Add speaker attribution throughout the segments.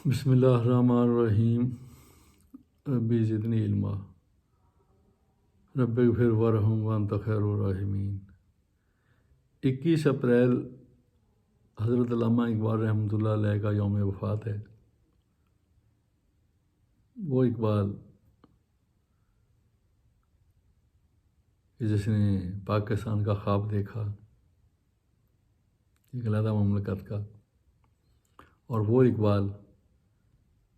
Speaker 1: بسم اللہ الرحمن الرحیم ربی زدنی علما رب اغفر وارحم وانت خیر الراحمین۔ 21 اپریل حضرت علامہ اقبال رحمۃ اللہ علیہ کا یوم وفات ہے۔ وہ اقبال جس نے پاکستان کا خواب دیکھا، ایک علیحدہ مملکت کا، اور وہ اقبال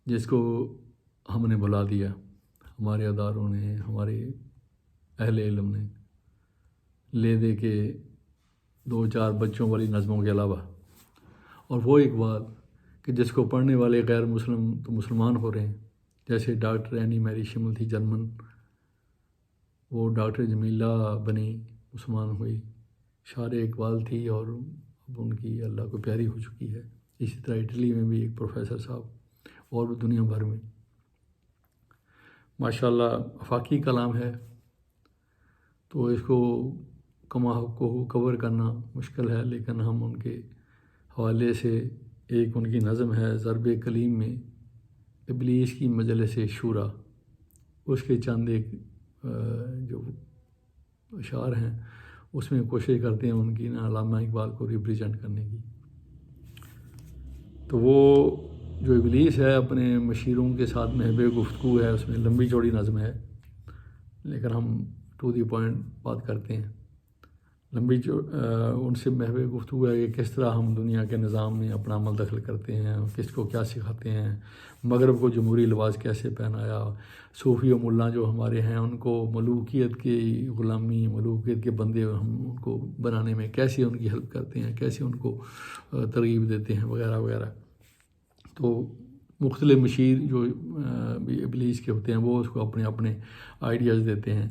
Speaker 1: جس کو ہم نے بلا دیا، ہمارے اداروں نے، ہمارے اہل علم نے، لے دے کے 2-4 بچوں والی نظموں کے علاوہ، اور وہ اقبال کہ جس کو پڑھنے والے غیر مسلم تو مسلمان ہو رہے ہیں، جیسے ڈاکٹر اینی میری شمل تھی جرمن، وہ ڈاکٹر جمیلہ بنی، مسلمان ہوئی، شاعر اقبال تھی اور اب ان کی اللہ کو پیاری ہو چکی ہے۔ اسی طرح اٹلی میں بھی ایک پروفیسر صاحب، اور دنیا بھر میں ماشاءاللہ آفاقی کلام ہے، تو اس کو کو کور کرنا مشکل ہے، لیکن ہم ان کے حوالے سے ایک ان کی نظم ہے ضرب کلیم میں، ابلیس کی مجلس شورا، اس کے چند ایک جو اشعار ہیں اس میں کوشش کرتے ہیں ان کی علامہ اقبال کو ریپریزنٹ کرنے کی۔ تو وہ جو ابلیس ہے اپنے مشیروں کے ساتھ محب گفتگو ہے، اس میں لمبی چوڑی نظم ہے، لیکن ہم ٹو دی پوائنٹ بات کرتے ہیں۔ ان سے محب گفتگو ہے کہ کس طرح ہم دنیا کے نظام میں اپنا عمل دخل کرتے ہیں، کس کو کیا سکھاتے ہیں، مغرب کو جمہوری لباس کیسے پہنایا، صوفی و ملا جو ہمارے ہیں ان کو ملوکیت کی غلامی، ملوکیت کے بندے ہم ان کو بنانے میں کیسے ان کی ہیلپ کرتے ہیں، کیسے ان کو ترغیب دیتے ہیں، وغیرہ وغیرہ۔ تو مختلف مشیر جو ابلیس کے ہوتے ہیں وہ اس کو اپنے اپنے آئیڈیاز دیتے ہیں۔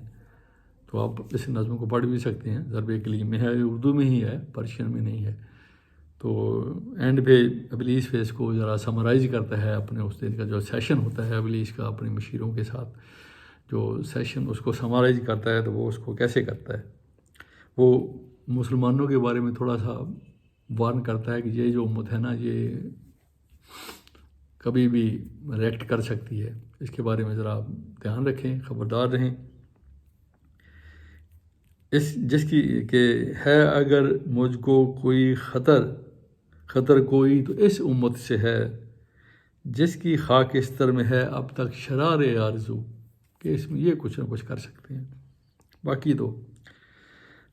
Speaker 1: تو آپ اس نظم کو پڑھ بھی سکتے ہیں، ضرب کلیم میں ہے، اردو میں ہی ہے، پرشین میں نہیں ہے۔ تو اینڈ پہ ابلیس پہ اس کو ذرا سمرائز کرتا ہے، اپنے اس دن کا جو سیشن ہوتا ہے ابلیس کا اپنے مشیروں کے ساتھ، جو سیشن اس کو سمرائز کرتا ہے، تو وہ اس کو کیسے کرتا ہے۔ وہ مسلمانوں کے بارے میں تھوڑا سا وارن کرتا ہے کہ یہ جو امت ہے نا، یہ کبھی بھی ریئیکٹ کر سکتی ہے، اس کے بارے میں ذرا دھیان رکھیں، خبردار رہیں۔ جس کی کہ ہے اگر مجھ کو کوئی خطر کوئی تو اس امت سے ہے، جس کی خاکستر میں ہے اب تک شرار آرزو، کہ اس میں یہ کچھ نہ کچھ کر سکتے ہیں۔ باقی تو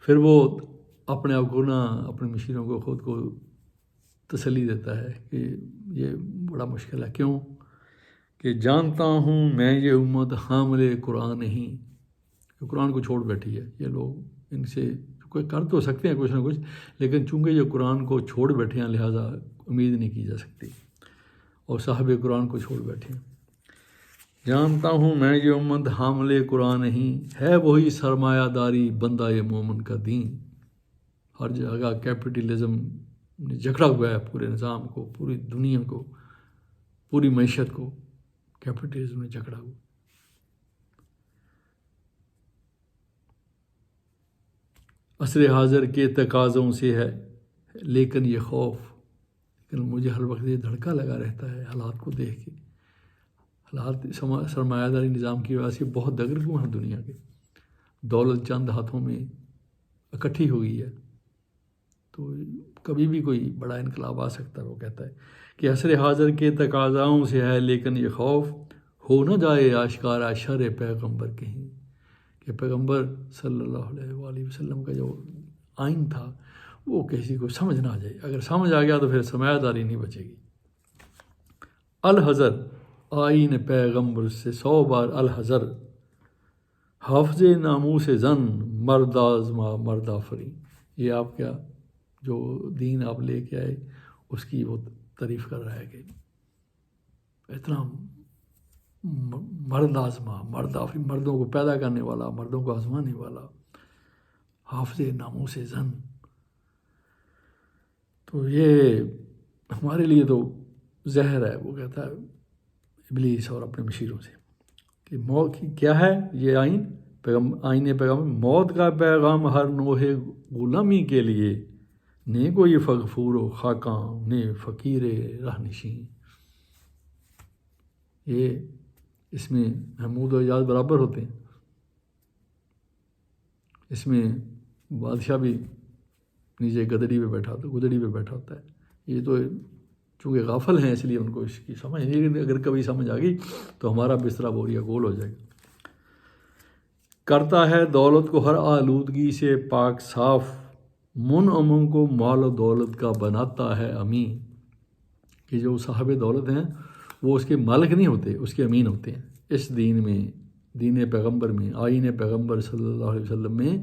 Speaker 1: پھر وہ اپنے آپ کو اپنے مشیروں کو خود کو تسلی دیتا ہے کہ یہ بڑا مشکل ہے۔ کیوں کہ جانتا ہوں میں یہ امت حامل قرآن نہیں، کہ قرآن کو چھوڑ بیٹھی ہے یہ لوگ، ان سے کوئی کر تو سکتے ہیں کچھ نہ کچھ، لیکن چونکہ یہ قرآن کو چھوڑ بیٹھے ہیں لہٰذا امید نہیں کی جا سکتی، اور صاحب قرآن کو چھوڑ بیٹھے ہیں۔ جانتا ہوں میں یہ امت حامل قرآن نہیں، ہے وہی سرمایہ داری بندہ مومن کا دین۔ ہر جگہ کیپٹلزم نے جکڑا ہوا ہے پورے نظام کو، پوری دنیا کو، پوری معیشت کو کیپٹلزم نے جکڑا ہوا۔ عصر حاضر کے تقاضوں سے ہے لیکن یہ خوف، لیکن مجھے ہر وقت یہ دھڑکا لگا رہتا ہے حالات کو دیکھ کے، حالات سرمایہ داری نظام کی وجہ سے بہت دگر کیوں ہیں دنیا کے، دولت چند ہاتھوں میں اکٹھی ہو گئی ہے، تو کبھی بھی کوئی بڑا انقلاب آ سکتا ہے۔ وہ کہتا ہے کہ عصر حاضر کے تقاضاؤں سے ہے لیکن یہ خوف، ہو نہ جائے آشکارا شر پیغمبر کہیں، کہ پیغمبر صلی اللہ علیہ وآلہ وسلم کا جو آئین تھا وہ کسی کو سمجھ نہ آ جائے، اگر سمجھ آ گیا تو پھر سرمایہ داری نہیں بچے گی۔ الحذر آئین پیغمبر سے 100 بار الحذر، حافظ ناموس زن مرد آزما مرد آفرین۔ یہ آپ کا جو دین آپ لے کے آئے اس کی وہ تعریف کر رہا ہے کہ اتنا مرد آزما مرد آفرین، مردوں کو پیدا کرنے والا، مردوں کو آزمانے والا، حافظ ناموس زن۔ تو یہ ہمارے لیے تو زہر ہے، وہ کہتا ہے ابلیس اور اپنے مشیروں سے، کہ موت کیا ہے یہ آئین پیغام، موت کا پیغام ہر نوح غلامی کے لیے، نے کوئی فغفور و خاکاں نے فقیر رہ نشین۔ یہ اس میں محمود و اعجاز برابر ہوتے ہیں، اس میں بادشاہ بھی نیچے گدڑی پہ بیٹھا ہوتا ہے۔ یہ تو چونکہ غافل ہیں اس لیے ان کو اس کی سمجھ نہیں، اگر کبھی سمجھ آ گئی تو ہمارا بستر بوریا گول ہو جائے گا۔ کرتا ہے دولت کو ہر آلودگی سے پاک صاف، منعموں کو مال و دولت کا بناتا ہے امین۔ کہ جو صاحب دولت ہیں وہ اس کے مالک نہیں ہوتے، اس کے امین ہوتے ہیں۔ اس دین میں، دین پیغمبر میں، آئین پیغمبر صلی اللہ علیہ وسلم میں،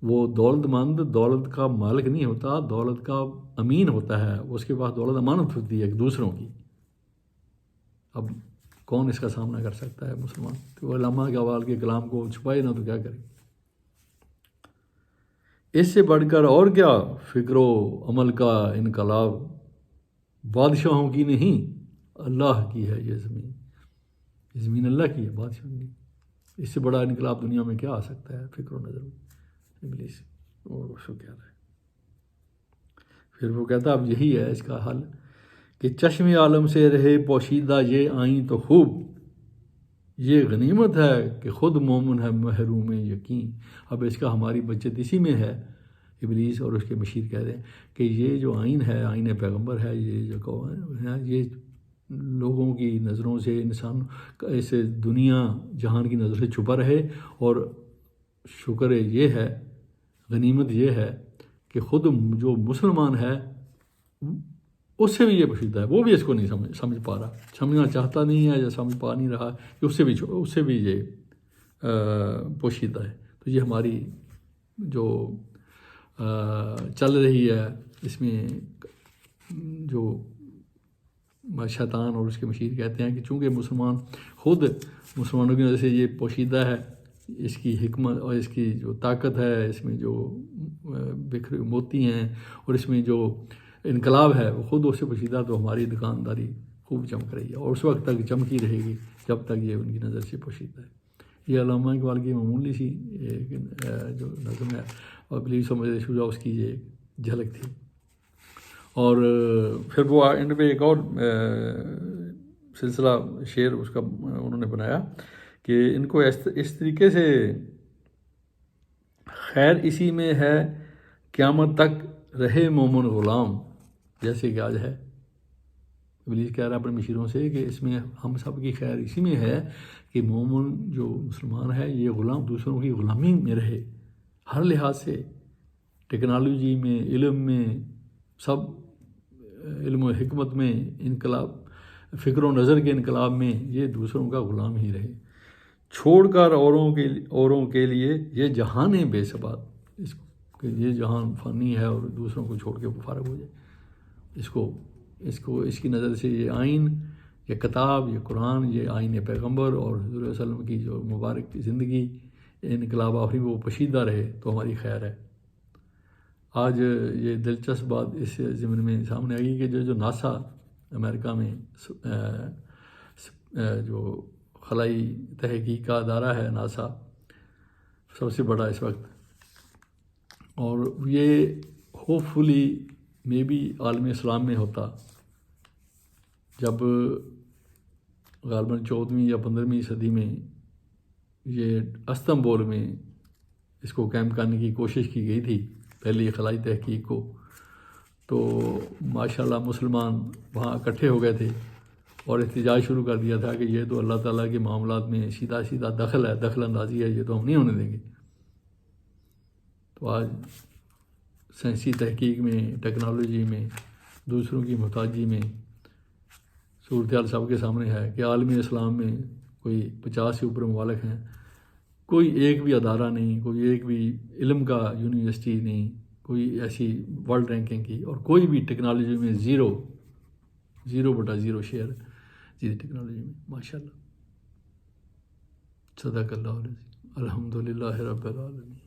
Speaker 1: وہ دولت مند دولت کا مالک نہیں ہوتا، دولت کا امین ہوتا ہے، اس کے پاس دولت امانت ہوتی ہے دوسروں کی۔ اب کون اس کا سامنا کر سکتا ہے مسلمان؟ تو علامہ اقبال کے کلام کو چھپائے نہ تو کیا کرے۔ اس سے بڑھ کر اور کیا فکر و عمل کا انقلاب، بادشاہوں کی نہیں اللہ کی ہے یہ زمین، یہ زمین اللہ کی ہے، بادشاہوں کی۔ اس سے بڑا انقلاب دنیا میں کیا آ سکتا ہے فکر و نظر میں؟ ابلیس اور اس کو کیا رہا ہے۔ پھر وہ کہتا اب یہی ہے اس کا حل کہ چشم عالم سے رہے پوشیدہ یہ آئیں تو خوب، یہ غنیمت ہے کہ خود مومن ہے محروم یقین۔ اب اس کا ہماری بچت اسی میں ہے۔ ابلیس اور اس کے مشیر کہہ رہے ہیں کہ یہ جو آئین ہے، آئین پیغمبر ہے، یہ جو ہے یہ لوگوں کی نظروں سے، انسان ایسے دنیا جہان کی نظر سے چھپا رہے، اور شکر یہ ہے، غنیمت یہ ہے کہ خود جو مسلمان ہے اس سے بھی یہ پوشیدہ ہے، وہ بھی اس کو نہیں سمجھ پا رہا، سمجھنا چاہتا نہیں ہے یا سمجھ پا نہیں رہا کہ اس سے بھی یہ پوشیدہ ہے۔ تو یہ ہماری جو چل رہی ہے، اس میں جو شیطان اور اس کے مشیر کہتے ہیں کہ چونکہ مسلمان خود مسلمانوں کی وجہ سے یہ پوشیدہ ہے، اس کی حکمت اور اس کی جو طاقت ہے، اس میں جو بکھرے موتی ہیں اور اس میں جو انقلاب ہے وہ خود اس سے پوشیدہ، تو ہماری دکانداری خوب چمک رہی ہے اور اس وقت تک چمکی رہے گی جب تک یہ ان کی نظر سے پوشیدہ ہے۔ یہ علامہ اقبال کی معمولی سی جو نظم ہے، اور ابلیس و مجد شجاع اس کی یہ جھلک تھی۔ اور پھر وہ اینڈ پہ ایک اور سلسلہ شعر اس کا انہوں نے بنایا کہ ان کو اس طریقے سے خیر اسی میں ہے قیامت تک رہے مومن غلام، جیسے کہ آج ہے۔ ابلیس کہہ رہا ہے اپنے مشیروں سے کہ اس میں ہم سب کی خیر اسی میں ہے کہ مومن جو مسلمان ہے یہ غلام، دوسروں کی غلامی میں رہے، ہر لحاظ سے، ٹیکنالوجی میں، علم میں، سب علم و حکمت میں، انقلاب، فکر و نظر کے انقلاب میں یہ دوسروں کا غلام ہی رہے، چھوڑ کر اوروں کے لیے یہ جہان بے ثبات، اس کہ یہ جہان فانی ہے اور دوسروں کو چھوڑ کے وہ فارغ ہو جائے۔ اس کی نظر سے یہ آئین، یہ کتاب، یہ قرآن، یہ آئین پیغمبر اور حضور صلی اللہ علیہ وسلم کی جو مبارک زندگی انقلاب آفرین وہ پوشیدہ رہے تو ہماری خیر ہے۔ آج یہ دلچسپ بات اس ضمن میں سامنے آئی کہ جو ناسا امریکہ میں جو خلائی تحقیق کا ادارہ ہے، ناسا سب سے بڑا اس وقت، اور یہ ہوپ فلی میں بھی عالم اسلام میں ہوتا جب غالباً 14ویں یا 15ویں صدی میں یہ استنبول میں اس کو قائم کرنے کی کوشش کی گئی تھی، پہلی خلائی تحقیق کو، تو ماشاءاللہ مسلمان وہاں اکٹھے ہو گئے تھے اور احتجاج شروع کر دیا تھا کہ یہ تو اللہ تعالیٰ کے معاملات میں سیدھا دخل ہے، دخل اندازی ہے، یہ تو ہم نہیں ہونے دیں گے۔ تو آج سائنسی تحقیق میں، ٹیکنالوجی میں، دوسروں کی محتاجی میں صورتحال سب کے سامنے ہے کہ عالم اسلام میں کوئی 50 سے اوپر ممالک ہیں، کوئی ایک بھی ادارہ نہیں، کوئی ایک بھی علم کا یونیورسٹی نہیں، کوئی ایسی ورلڈ رینکنگ کی، اور کوئی بھی ٹیکنالوجی میں 0/0 شیئر جی ٹیکنالوجی میں، ماشاءاللہ۔ صدق اللہ العظیم، الحمدللہ رب العالمین۔